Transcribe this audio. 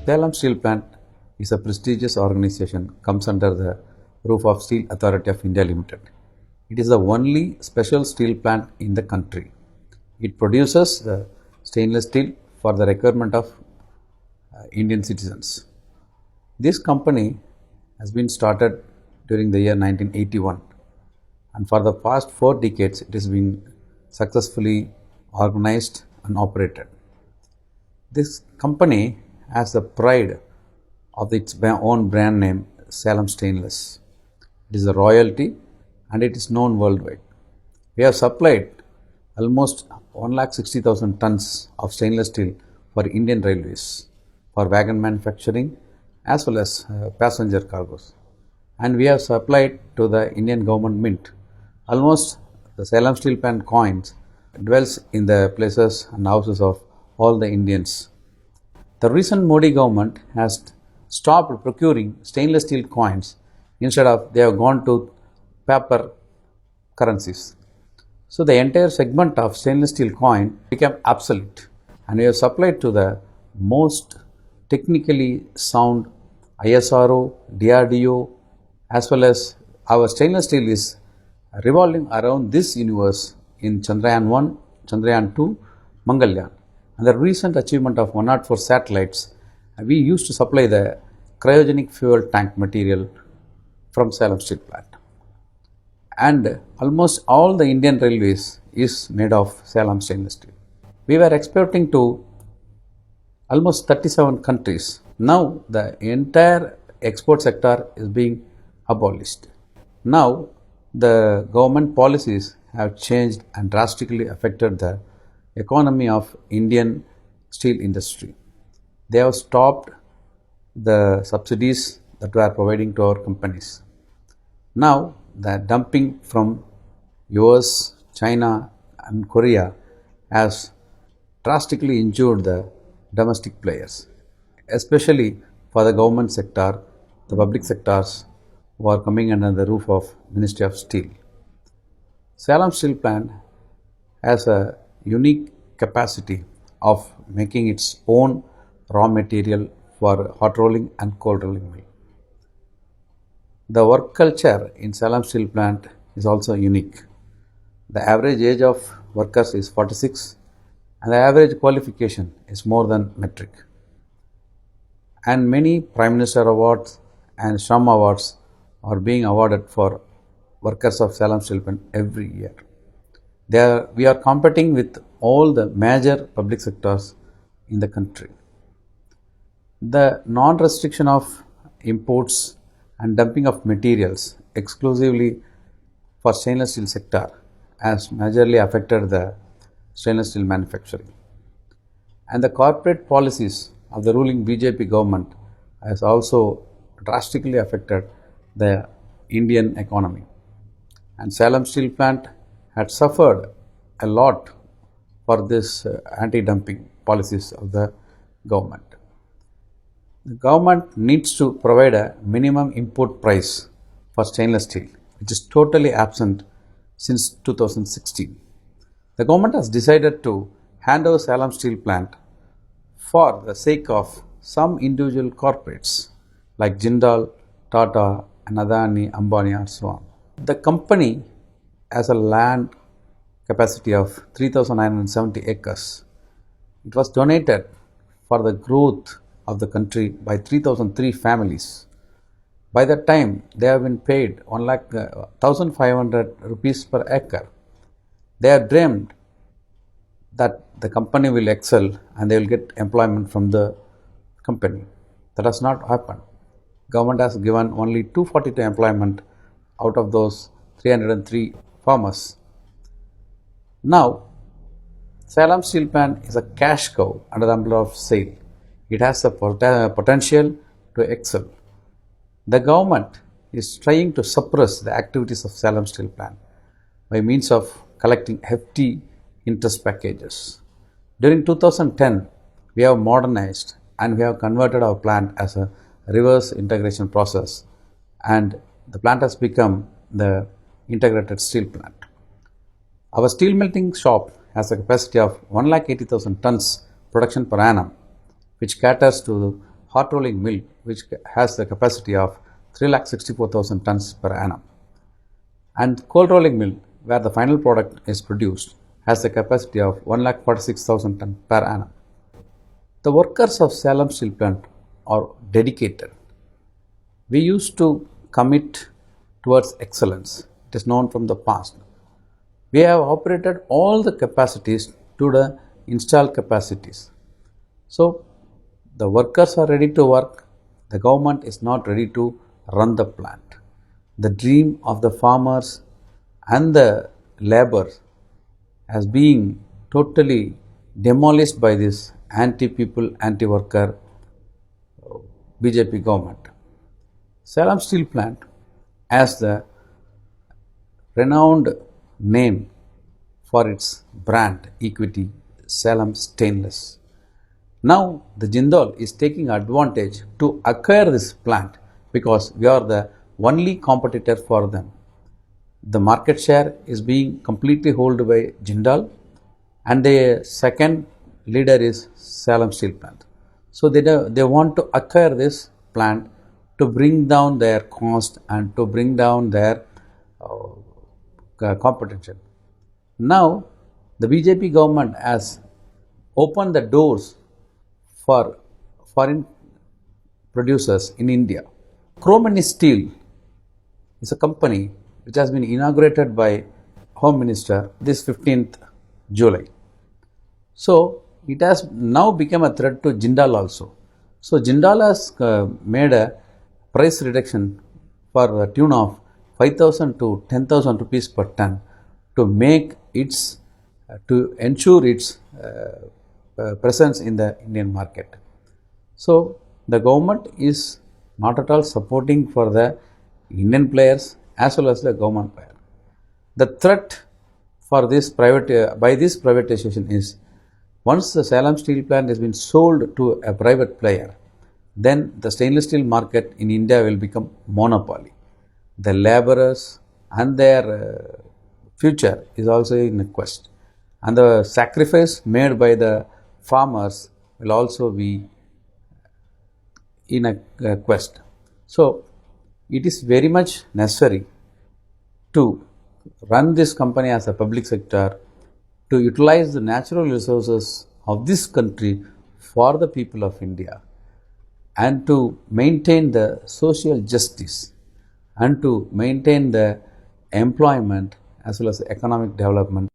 Salam Steel Plant is a prestigious organization, comes under the roof of Steel Authority of India Limited. It is the only special steel plant in the country. It produces the stainless steel for the requirement of Indian citizens. This company has been started during the year 1981, and for the past 4 decades it has been successfully organized and operated. This company has the pride of its own brand name, Salam Stainless. It is a royalty and it is known worldwide. We have supplied almost 1,60,000 tons of stainless steel for Indian railways, for wagon manufacturing as well as passenger cargoes. And we have supplied to the Indian government mint. Almost the Salam Steel Plant coins dwells in the places and houses of all the Indians. The recent Modi government has stopped procuring stainless steel coins. Instead of, they have gone to paper currencies. So the entire segment of stainless steel coin became obsolete, and we have supplied to the most technically sound ISRO, DRDO, as well as our stainless steel is revolving around this universe in Chandrayaan 1, Chandrayaan 2, Mangalyaan. And the recent achievement of 104 satellites, we used to supply the cryogenic fuel tank material from Salam Steel Plant. And almost all the Indian railways is made of Salam stainless steel. We were exporting to almost 37 countries. Now the entire export sector is being abolished. Now the government policies have changed and drastically affected the economy of Indian steel industry. They have stopped the subsidies that we are providing to our companies. Now the dumping from US, China and Korea has drastically injured the domestic players, especially for the government sector, the public sectors who are coming under the roof of Ministry of Steel. Salam Steel Plant has a unique capacity of making its own raw material for hot rolling and cold rolling mill. The work culture in Salam Steel Plant is also unique. The average age of workers is 46 and the average qualification is more than metric. And many Prime Minister awards and Shram awards are being awarded for workers of Salam Steel Plant every year. We are competing with all the major public sectors in the country. The non-restriction of imports and dumping of materials exclusively for stainless steel sector has majorly affected the stainless steel manufacturing. And the corporate policies of the ruling BJP government has also drastically affected the Indian economy. And Salam Steel Plant had suffered a lot for this anti-dumping policies of the government. The government needs to provide a minimum import price for stainless steel, which is totally absent since 2016. The government has decided to hand over Salam Steel Plant for the sake of some individual corporates like Jindal, Tata, and Adani, Ambani, and so on. The company has a land capacity of 3,970 acres. It was donated for the growth of the country by 3,003 families. By that time, they have been paid 1,500 rupees per acre. They have dreamed that the company will excel and they will get employment from the company. That has not happened. Government has given only 242 employment out of those 303 farmers. Now, Salam Steel Plant is a cash cow under the umbrella of SAIL. It has the potential to excel. The government is trying to suppress the activities of Salam Steel Plant by means of collecting hefty interest packages. During 2010, we have modernized and we have converted our plant as a reverse integration process, and the plant has become the integrated steel plant. Our steel melting shop has a capacity of 1,80,000 tons production per annum, which caters to hot rolling mill which has the capacity of 3,64,000 tons per annum. And cold rolling mill, where the final product is produced, has a capacity of 1,46,000 tons per annum. The workers of Salem Steel Plant are dedicated. We used to commit towards excellence. It is known from the past. We have operated all the capacities to the installed capacities. So the workers are ready to work. The government is not ready to run the plant. The dream of the farmers and the labor has been totally demolished by this anti-people, anti-worker BJP government. Salam Steel Plant has the renowned name for its brand equity, Salam Stainless. Now the Jindal is taking advantage to acquire this plant because we are the only competitor for them. The market share is being completely held by Jindal, and the second leader is Salem Steel Plant. So they want to acquire this plant to bring down their cost and to bring down their competition. Now the BJP government has opened the doors for foreign producers in India. Chrome Steel is a company which has been inaugurated by Home Minister this 15th July. So it has now become a threat to Jindal also. So Jindal has made a price reduction for a tune of 5,000 to 10,000 rupees per ton to make its to ensure its presence in the Indian market. So the government is not at all supporting for the Indian players as well as the government player. The threat for this by this privatization is once the Salem Steel Plant has been sold to a private player, then the stainless steel market in India will become monopoly. The laborers and their future is also in quest, and the sacrifice made by the farmers will also be in a quest. So it is very much necessary to run this company as a public sector, to utilize the natural resources of this country for the people of India, and to maintain the social justice and to maintain the employment as well as economic development